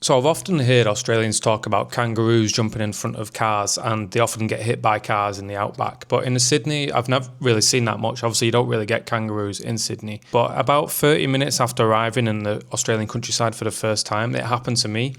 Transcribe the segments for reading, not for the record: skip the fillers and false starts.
So I've often heard Australians talk about kangaroos jumping in front of cars, and they often get hit by cars in the outback. But in Sydney, I've never really seen that much. Obviously, you don't really get kangaroos in Sydney. But about 30 minutes after arriving in the Australian countryside for the first time, it happened to me.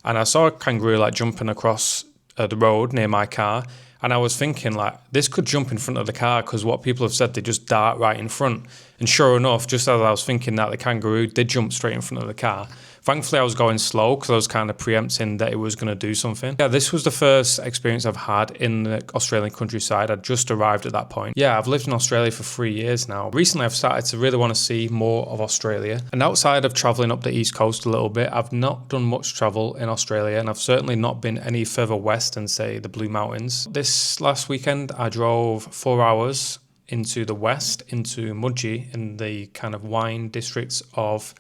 And I saw a kangaroo like jumping across the road near my car. And I was thinking like, this could jump in front of the car, because what people have said, they just dart right in front. And sure enough, just as I was thinking that, the kangaroo did jump straight in front of the car. Thankfully, I was going slow because I was kind of preempting that it was going to do something. Yeah, this was the first experience I've had in the Australian countryside. I'd just arrived at that point. Yeah, I've lived in Australia for 3 years now. Recently, I've started to really want to see more of Australia. And outside of traveling up the East Coast a little bit, I've not done much travel in Australia, and I've certainly not been any further west than, say, the Blue Mountains. This last weekend, I drove 4 hours into the west, into Mudgee, in the kind of wine districts of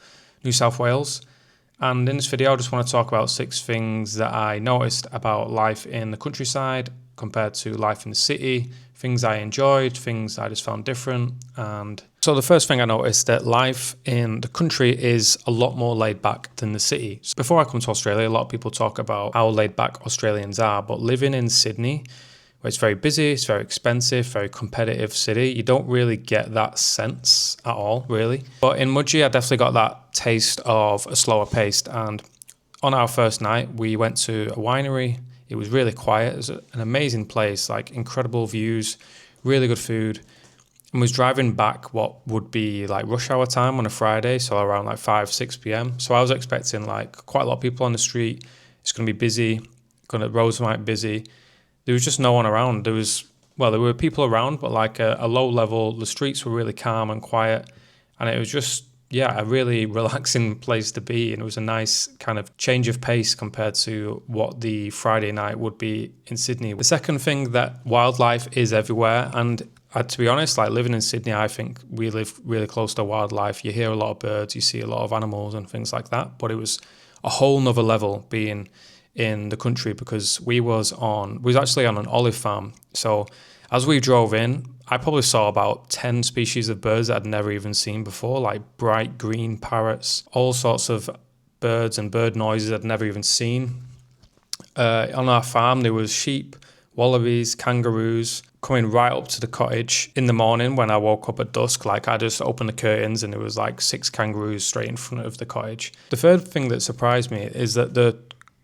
New South Wales. And in this video, I just want to talk about 6 things that I noticed about life in the countryside compared to life in the city, things I enjoyed, things I just found different. And so the first thing I noticed, that life in the country is a lot more laid back than the city. So before I come to Australia, a lot of people talk about how laid back Australians are, but living in Sydney, where it's very busy, it's very expensive, very competitive city, you don't really get that sense at all, really. But in Mudgee, I definitely got that taste of a slower pace. And on our first night, we went to a winery. It was really quiet. It was an amazing place, like incredible views, really good food. And was driving back what would be like rush hour time on a Friday, so around like 5, 6 p.m. So I was expecting like quite a lot of people on the street. It's going to be busy, roads might be busy. There was just no one around. There were people around, but like a low level. The streets were really calm and quiet. And it was just, a really relaxing place to be. And it was a nice kind of change of pace compared to what the Friday night would be in Sydney. The second thing, that wildlife is everywhere. And to be honest, like living in Sydney, I think we live really close to wildlife. You hear a lot of birds, you see a lot of animals and things like that. But it was a whole nother level being in the country, because we was actually on an olive farm. So as we drove in, I probably saw about 10 species of birds that I'd never even seen before, like bright green parrots, all sorts of birds and bird noises I'd never even seen. On our farm, there was sheep, wallabies, kangaroos coming right up to the cottage. In the morning when I woke up at dusk, like I just opened the curtains and there was like 6 kangaroos straight in front of the cottage. The third thing that surprised me is that the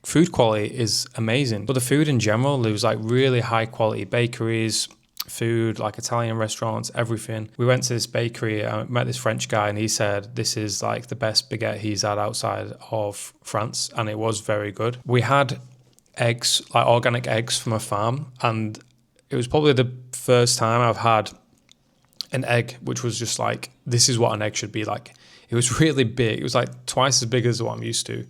food quality is amazing. But the food in general, there was like really high quality bakeries, food, like Italian restaurants, everything. We went to this bakery, I met this French guy, and he said this is like the best baguette he's had outside of France, and it was very good. We had eggs, like organic eggs from a farm, and it was probably the first time I've had an egg which was just like, this is what an egg should be like. It was really big. It was like twice as big as what I'm used to.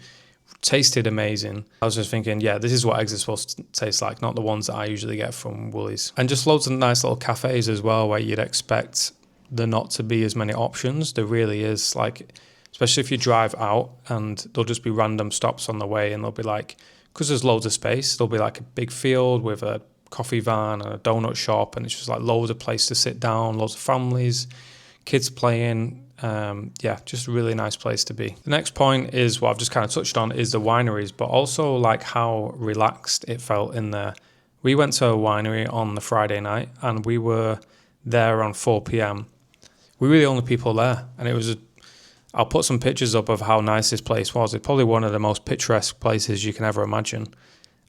Tasted amazing. I was just thinking, this is what eggs are supposed to taste like, not the ones that I usually get from Woolies. And just loads of nice little cafes as well, where you'd expect there not to be as many options. There really is, like, especially if you drive out, and there'll just be random stops on the way, and they'll be like, because there's loads of space, there'll be like a big field with a coffee van and a donut shop, and it's just like loads of place to sit down, loads of families, kids playing. Just a really nice place to be. The next point is what I've just kind of touched on, is the wineries, but also like how relaxed it felt in there. We went to a winery on the Friday night, and we were there around 4 p.m. We were the only people there, and I'll put some pictures up of how nice this place was. It's probably one of the most picturesque places you can ever imagine.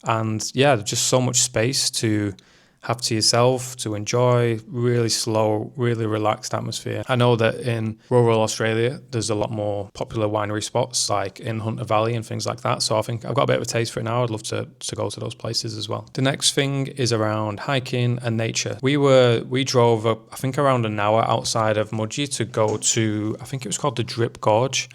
And just so much space to have to yourself, to enjoy, really slow, really relaxed atmosphere. I know that in rural Australia, there's a lot more popular winery spots, like in Hunter Valley and things like that. So I think I've got a bit of a taste for it now. I'd love to go to those places as well. The next thing is around hiking and nature. We drove, I think, around an hour outside of Mudgee to go to, I think it was called the Drip Gorge.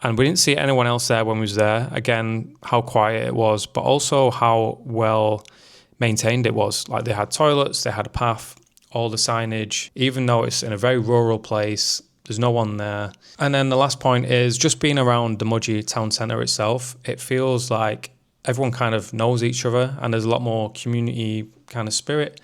And we didn't see anyone else there when we was there. Again, how quiet it was, but also how well maintained it was. Like, they had toilets, they had a path, all the signage. Even though it's in a very rural place, there's no one there. And then the last point is just being around the Mudgee town centre itself. It feels like everyone kind of knows each other, and there's a lot more community kind of spirit.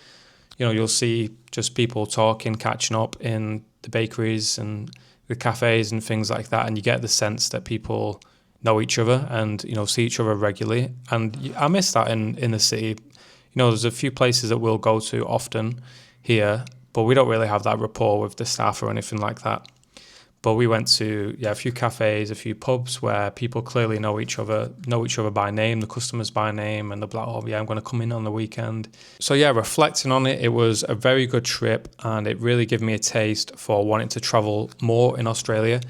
You'll see just people talking, catching up in the bakeries and the cafes and things like that, and you get the sense that people know each other and, see each other regularly. And I miss that in the city. There's a few places that we'll go to often here, but we don't really have that rapport with the staff or anything like that. But we went to a few cafes, a few pubs where people clearly know each other by name, the customers by name, and they're like, oh yeah, I'm going to come in on the weekend. So yeah, reflecting on it, it was a very good trip, and it really gave me a taste for wanting to travel more in Australia.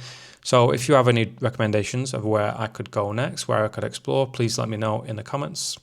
So if you have any recommendations of where I could go next, where I could explore, please let me know in the comments.